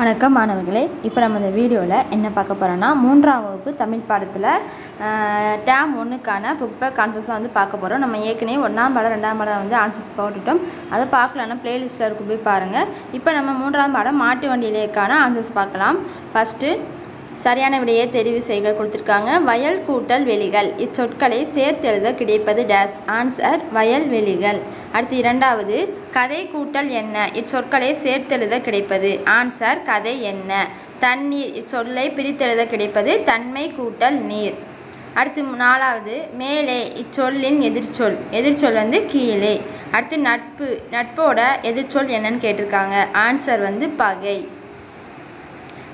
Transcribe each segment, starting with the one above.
வணக்கம் மாணவர்களே, இப்போ நம்ம இந்த வீடியோவில் என்ன பார்க்க போகிறோன்னா, 3ஆம் வகுப்பு தமிழ் பாடத்தில் டேம் 1க்கான புக் பேக் ஆன்சர்ஸாக வந்து பார்க்க போகிறோம். நம்ம ஏற்கனவே 1ஆம் பாடம் 2ஆம் பாடம் வந்து ஆன்சர்ஸ் போட்டுட்டோம். அதை பார்க்கலான்னா பிளேலிஸ்ட்டில் இருக்க போய் பாருங்கள். இப்போ நம்ம 3ஆம் பாடம் மாட்டு வண்டியிலேக்கான ஆன்சர்ஸ் பார்க்கலாம். ஃபஸ்ட்டு சரியான விடையை தெரிவு செய்க கொடுத்துருக்காங்க. வயல் கூட்டல் வெளிகள் இச்சொற்களை சேர்த்து எழுத கிடைப்பது டேஸ். ஆன்சர் வயல்வெளிகள். அடுத்து இரண்டாவது கதை கூட்டல் என்ன இச்சொற்களை சேர்த்தெழுத கிடைப்பது. ஆன்சர் கதை என்ன. தண்ணீர் இச்சொல்லை பிரித்தெழுத கிடைப்பது தன்மை கூட்டல் நீர். அடுத்து நாலாவது மேலே இச்சொல்லின் எதிர்ச்சொல் வந்து கீழே. அடுத்து நட்போட எதிர்ச்சொல் என்னன்னு கேட்டிருக்காங்க. ஆன்சர் வந்து பகை.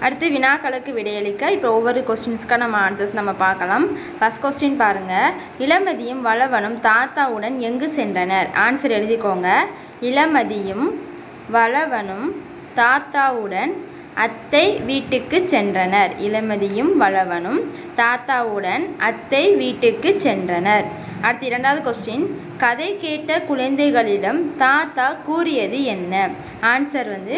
அடுத்து வினாக்களுக்கு விடையளிக்க இப்போ ஒவ்வொரு கொஸ்டின்ஸ்க்காக நம்ம ஆன்சர்ஸ் நம்ம பார்க்கலாம். ஃபர்ஸ்ட் கொஸ்டின் பாருங்கள். இளமதியும் வளவனும் தாத்தாவுடன் எங்கு சென்றனர். ஆன்சர் எழுதிக்கோங்க. இளமதியும் வளவனும் தாத்தாவுடன் அத்தை வீட்டுக்கு சென்றனர். இளமதியும் வளவனும் தாத்தாவுடன் அத்தை வீட்டுக்கு சென்றனர். அடுத்து இரண்டாவது கொஸ்டின். கதை கேட்ட குழந்தைகளிடம் தாத்தா கூறியது என்ன. ஆன்சர் வந்து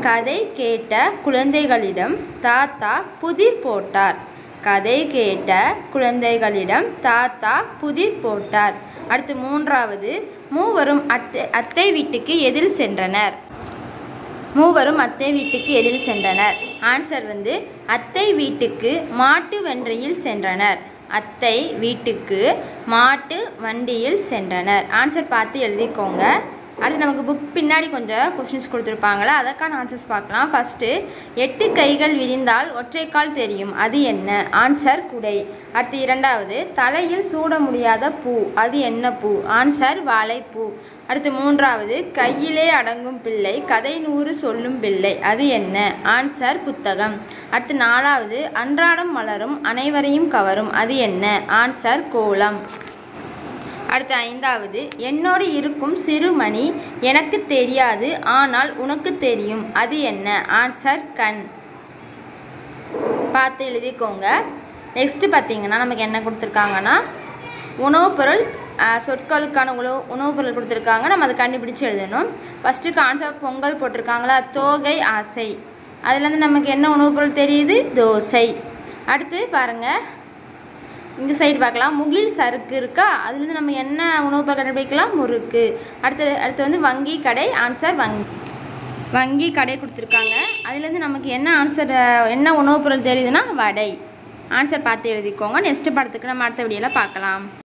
கதை கேட்ட குழந்தைகளிடம் தாத்தா புதிர் போட்டார். கதை கேட்ட குழந்தைகளிடம் தாத்தா புதிர் போட்டார். அடுத்து மூன்றாவது மூவரும் அத்தை வீட்டுக்கு எதில் சென்றனர். மூவரும் அத்தை வீட்டுக்கு எதில் சென்றனர். ஆன்சர் வந்து அத்தை வீட்டுக்கு மாட்டு வண்டியில் சென்றனர். அத்தை வீட்டுக்கு மாட்டு வண்டியில் சென்றனர். ஆன்சர் பார்த்து எழுதிக்கோங்க. அடுத்து நமக்கு புக் பின்னாடி கொஞ்சம் கொஸ்டின்ஸ் கொடுத்துருப்பாங்களா, அதற்கான ஆன்சர்ஸ் பார்க்கலாம். ஃபஸ்ட்டு 8 கைகள் விரிந்தால் ஒற்றைக்கால் தெரியும், அது என்ன. ஆன்சர் குடை. அடுத்து இரண்டாவது தலையில் சூட முடியாத பூ, அது என்ன பூ. ஆன்சர் வாழைப்பூ. அடுத்து மூன்றாவது கையிலே அடங்கும் பிள்ளை கதை 100 சொல்லும் பிள்ளை, அது என்ன. ஆன்சர் புத்தகம். அடுத்து நாலாவது அன்றாடம் மலரும் அனைவரையும் கவரும், அது என்ன. ஆன்சர் கோலம். அடுத்து ஐந்தாவது என்னோடு இருக்கும் சிறுமணி எனக்கு தெரியாது ஆனால் உனக்கு தெரியும், அது என்ன. ஆன்சர் கண். பார்த்து எழுதிக்கோங்க. நெக்ஸ்ட்டு பார்த்தீங்கன்னா நமக்கு என்ன கொடுத்துருக்காங்கன்னா உணவுப் பொருள் சொற்களுக்கான உணவுப் பொருள் கொடுத்துருக்காங்க. நம்ம அதை கண்டுபிடிச்சு எழுதணும். ஃபஸ்ட்டுக்கு ஆன்சர் பொங்கல் போட்டிருக்காங்களா. தோகை ஆசை, அதுலேருந்து நமக்கு என்ன உணவுப் பொருள் தெரியுது. தோசை. அடுத்து பாருங்கள் இந்த சைடு பார்க்கலாம். முகில் சறுக்கு இருக்கா, அதுலேருந்து நம்ம என்ன உணவுப் பொருள் கண்டுபிடிக்கலாம். முறுக்கு. அடுத்து வந்து வங்கி கடை. ஆன்சர் வங்கி கடை கொடுத்துருக்காங்க. அதுலேருந்து நமக்கு என்ன ஆன்சர் என்ன உணவுப் பொருள் தெரியுதுன்னா வடை. ஆன்சர் பார்த்து எழுதிக்கோங்க. நெக்ஸ்ட் படத்துக்கு நம்ம அடுத்த வீடியோவில் பார்க்கலாம்.